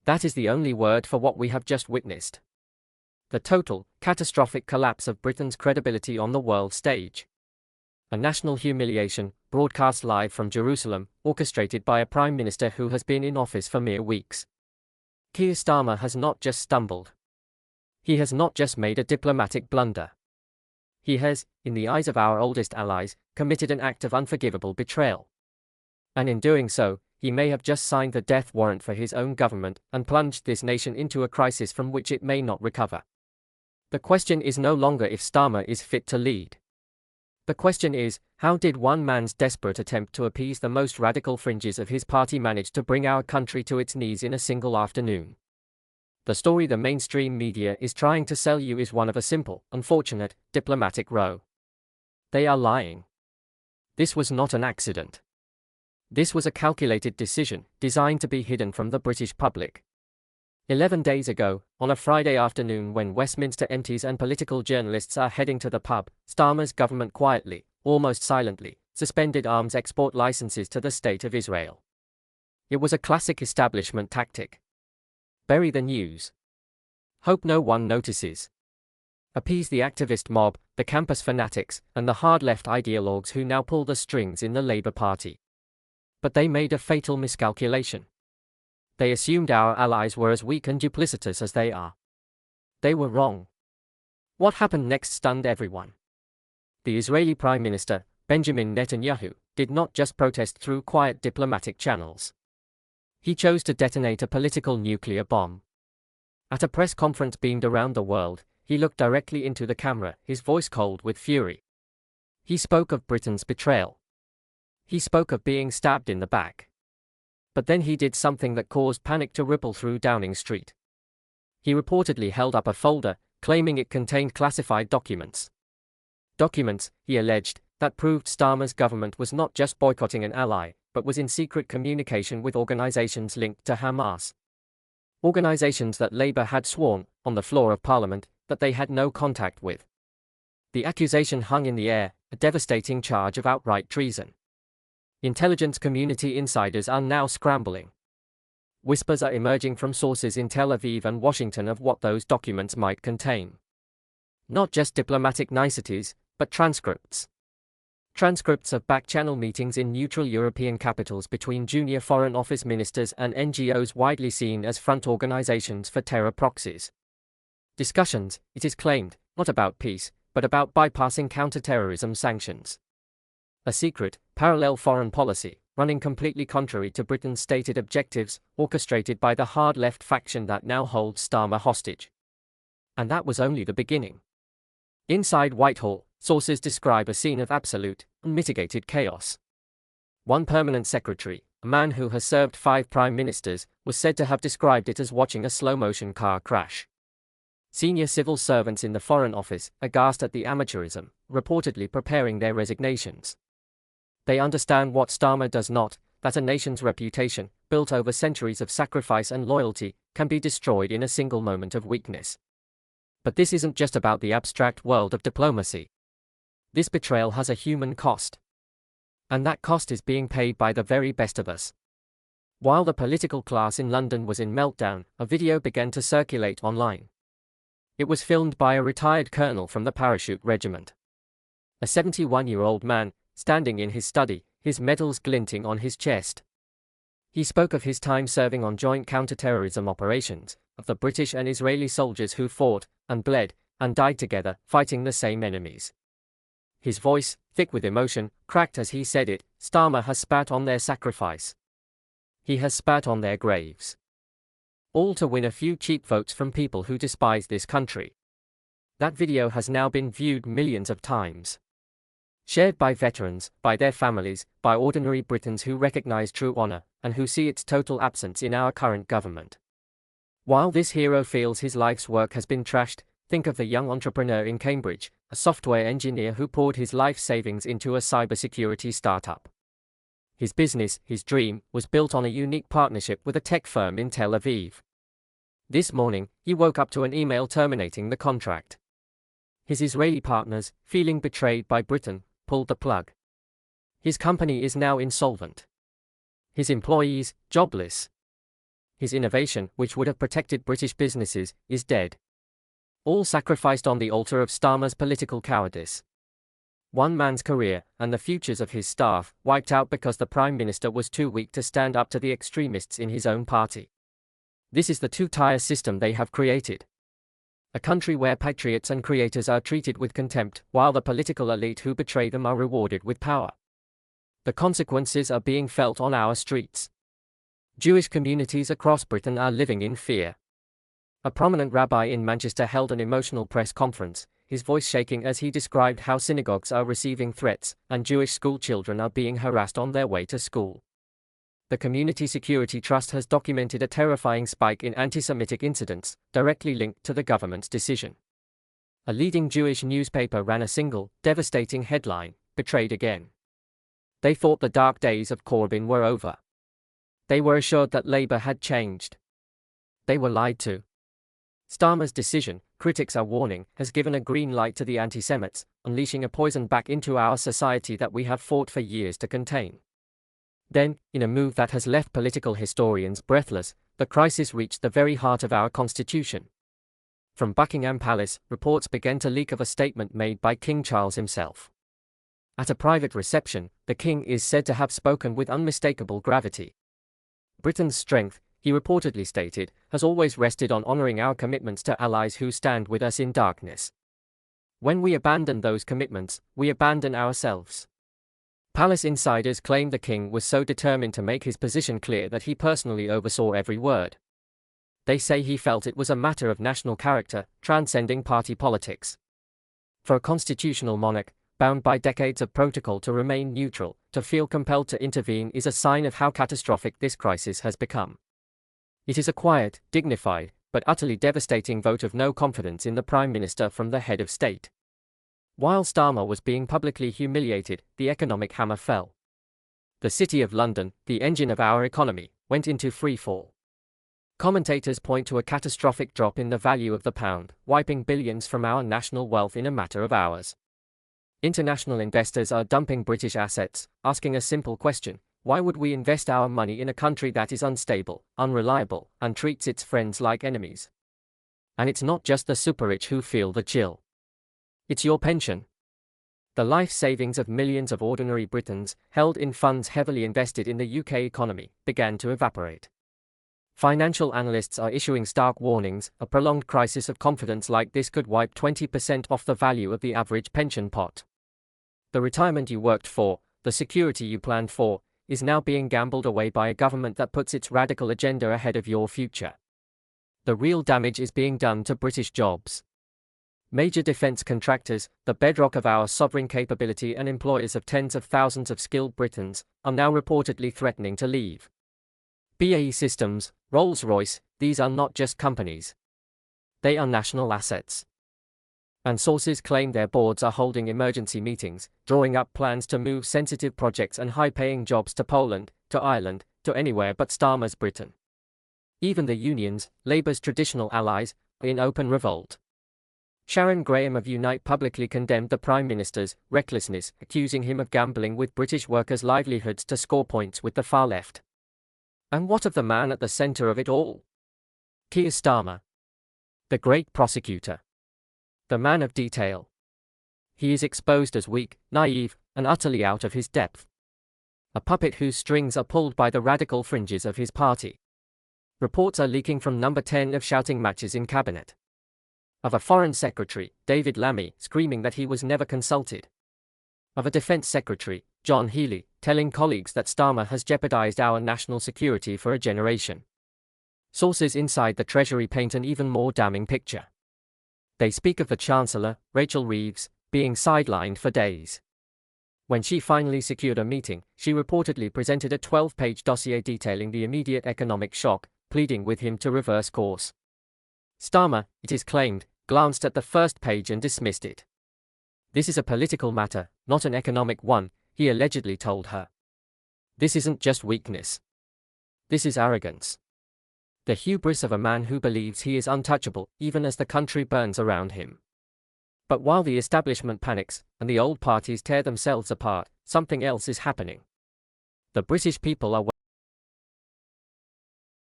That is the only word for what we have just witnessed. The total, catastrophic collapse of Britain's credibility on the world stage. A national humiliation, broadcast live from Jerusalem, orchestrated by a prime minister who has been in office for mere weeks. Keir Starmer has not just stumbled. He has not just made a diplomatic blunder. He has, in the eyes of our oldest allies, committed an act of unforgivable betrayal. And in doing so, he may have just signed the death warrant for his own government and plunged this nation into a crisis from which it may not recover. The question is no longer if Starmer is fit to lead. The question is, how did one man's desperate attempt to appease the most radical fringes of his party manage to bring our country to its knees in a single afternoon? The story the mainstream media is trying to sell you is one of a simple, unfortunate, diplomatic row. They are lying. This was not an accident. This was a calculated decision, designed to be hidden from the British public. 11 days ago, on a Friday afternoon when Westminster MPs and political journalists are heading to the pub, Starmer's government quietly, almost silently, suspended arms export licenses to the State of Israel. It was a classic establishment tactic. Bury the news. Hope no one notices. Appease the activist mob, the campus fanatics, and the hard-left ideologues who now pull the strings in the Labour Party. But they made a fatal miscalculation. They assumed our allies were as weak and duplicitous as they are. They were wrong. What happened next stunned everyone. The Israeli Prime Minister, Benjamin Netanyahu, did not just protest through quiet diplomatic channels. He chose to detonate a political nuclear bomb. At a press conference beamed around the world, he looked directly into the camera, his voice cold with fury. He spoke of Britain's betrayal. He spoke of being stabbed in the back. But then he did something that caused panic to ripple through Downing Street. He reportedly held up a folder, claiming it contained classified documents. Documents, he alleged, that proved Starmer's government was not just boycotting an ally, but was in secret communication with organizations linked to Hamas. Organizations that Labour had sworn, on the floor of Parliament, that they had no contact with. The accusation hung in the air, a devastating charge of outright treason. Intelligence community insiders are now scrambling. Whispers are emerging from sources in Tel Aviv and Washington of what those documents might contain. Not just diplomatic niceties, but transcripts. Transcripts of back-channel meetings in neutral European capitals between junior Foreign Office ministers and NGOs widely seen as front organizations for terror proxies. Discussions, it is claimed, not about peace, but about bypassing counter-terrorism sanctions. A secret, parallel foreign policy, running completely contrary to Britain's stated objectives, orchestrated by the hard-left faction that now holds Starmer hostage. And that was only the beginning. Inside Whitehall, sources describe a scene of absolute, unmitigated chaos. One permanent secretary, a man who has served 5 prime ministers, was said to have described it as watching a slow-motion car crash. Senior civil servants in the Foreign Office, aghast at the amateurism, reportedly preparing their resignations. They understand what Starmer does not, that a nation's reputation, built over centuries of sacrifice and loyalty, can be destroyed in a single moment of weakness. But this isn't just about the abstract world of diplomacy. This betrayal has a human cost. And that cost is being paid by the very best of us. While the political class in London was in meltdown, a video began to circulate online. It was filmed by a retired colonel from the Parachute Regiment. A 71-year-old man, standing in his study, his medals glinting on his chest. He spoke of his time serving on joint counter-terrorism operations, of the British and Israeli soldiers who fought, and bled, and died together, fighting the same enemies. His voice, thick with emotion, cracked as he said it. Starmer has spat on their sacrifice. He has spat on their graves. All to win a few cheap votes from people who despise this country. That video has now been viewed millions of times. Shared by veterans, by their families, by ordinary Britons who recognize true honor, and who see its total absence in our current government. While this hero feels his life's work has been trashed, think of the young entrepreneur in Cambridge, a software engineer who poured his life savings into a cybersecurity startup. His business, his dream, was built on a unique partnership with a tech firm in Tel Aviv. This morning, he woke up to an email terminating the contract. His Israeli partners, feeling betrayed by Britain, pulled the plug. His company is now insolvent. His employees, jobless. His innovation, which would have protected British businesses, is dead. All sacrificed on the altar of Starmer's political cowardice. One man's career, and the futures of his staff, wiped out because the Prime Minister was too weak to stand up to the extremists in his own party. This is the two-tier system they have created. A country where patriots and creators are treated with contempt, while the political elite who betray them are rewarded with power. The consequences are being felt on our streets. Jewish communities across Britain are living in fear. A prominent rabbi in Manchester held an emotional press conference, his voice shaking as he described how synagogues are receiving threats and Jewish school children are being harassed on their way to school. The Community Security Trust has documented a terrifying spike in anti-Semitic incidents, directly linked to the government's decision. A leading Jewish newspaper ran a single, devastating headline, "Betrayed again." They thought the dark days of Corbyn were over. They were assured that Labour had changed. They were lied to. Starmer's decision, critics are warning, has given a green light to the anti-Semites, unleashing a poison back into our society that we have fought for years to contain. Then, in a move that has left political historians breathless, the crisis reached the very heart of our constitution. From Buckingham Palace, reports began to leak of a statement made by King Charles himself. At a private reception, the king is said to have spoken with unmistakable gravity. Britain's strength, he reportedly stated, has always rested on honoring our commitments to allies who stand with us in darkness. When we abandon those commitments, we abandon ourselves. Palace insiders claim the king was so determined to make his position clear that he personally oversaw every word. They say he felt it was a matter of national character, transcending party politics. For a constitutional monarch, bound by decades of protocol to remain neutral, to feel compelled to intervene is a sign of how catastrophic this crisis has become. It is a quiet, dignified, but utterly devastating vote of no confidence in the Prime Minister from the head of state. While Starmer was being publicly humiliated, the economic hammer fell. The City of London, the engine of our economy, went into free fall. Commentators point to a catastrophic drop in the value of the pound, wiping billions from our national wealth in a matter of hours. International investors are dumping British assets, asking a simple question: why would we invest our money in a country that is unstable, unreliable, and treats its friends like enemies? And it's not just the super-rich who feel the chill. It's your pension. The life savings of millions of ordinary Britons, held in funds heavily invested in the UK economy, began to evaporate. Financial analysts are issuing stark warnings. A prolonged crisis of confidence like this could wipe 20% off the value of the average pension pot. The retirement you worked for, the security you planned for, is now being gambled away by a government that puts its radical agenda ahead of your future. The real damage is being done to British jobs. Major defense contractors, the bedrock of our sovereign capability and employers of tens of thousands of skilled Britons, are now reportedly threatening to leave. BAE Systems, Rolls-Royce, these are not just companies. They are national assets. And sources claim their boards are holding emergency meetings, drawing up plans to move sensitive projects and high-paying jobs to Poland, to Ireland, to anywhere but Starmer's Britain. Even the unions, Labour's traditional allies, are in open revolt. Sharon Graham of Unite publicly condemned the Prime Minister's recklessness, accusing him of gambling with British workers' livelihoods to score points with the far left. And what of the man at the centre of it all? Keir Starmer. The great prosecutor. The man of detail. He is exposed as weak, naive, and utterly out of his depth. A puppet whose strings are pulled by the radical fringes of his party. Reports are leaking from number 10 of shouting matches in cabinet. Of a foreign secretary, David Lammy, screaming that he was never consulted. Of a defense secretary, John Healey, telling colleagues that Starmer has jeopardized our national security for a generation. Sources inside the Treasury paint an even more damning picture. They speak of the Chancellor, Rachel Reeves, being sidelined for days. When she finally secured a meeting, she reportedly presented a 12-page dossier detailing the immediate economic shock, pleading with him to reverse course. Starmer, it is claimed, glanced at the first page and dismissed it. This is a political matter, not an economic one, he allegedly told her. This isn't just weakness. This is arrogance. The hubris of a man who believes he is untouchable, even as the country burns around him. But while the establishment panics, and the old parties tear themselves apart, something else is happening. The British people are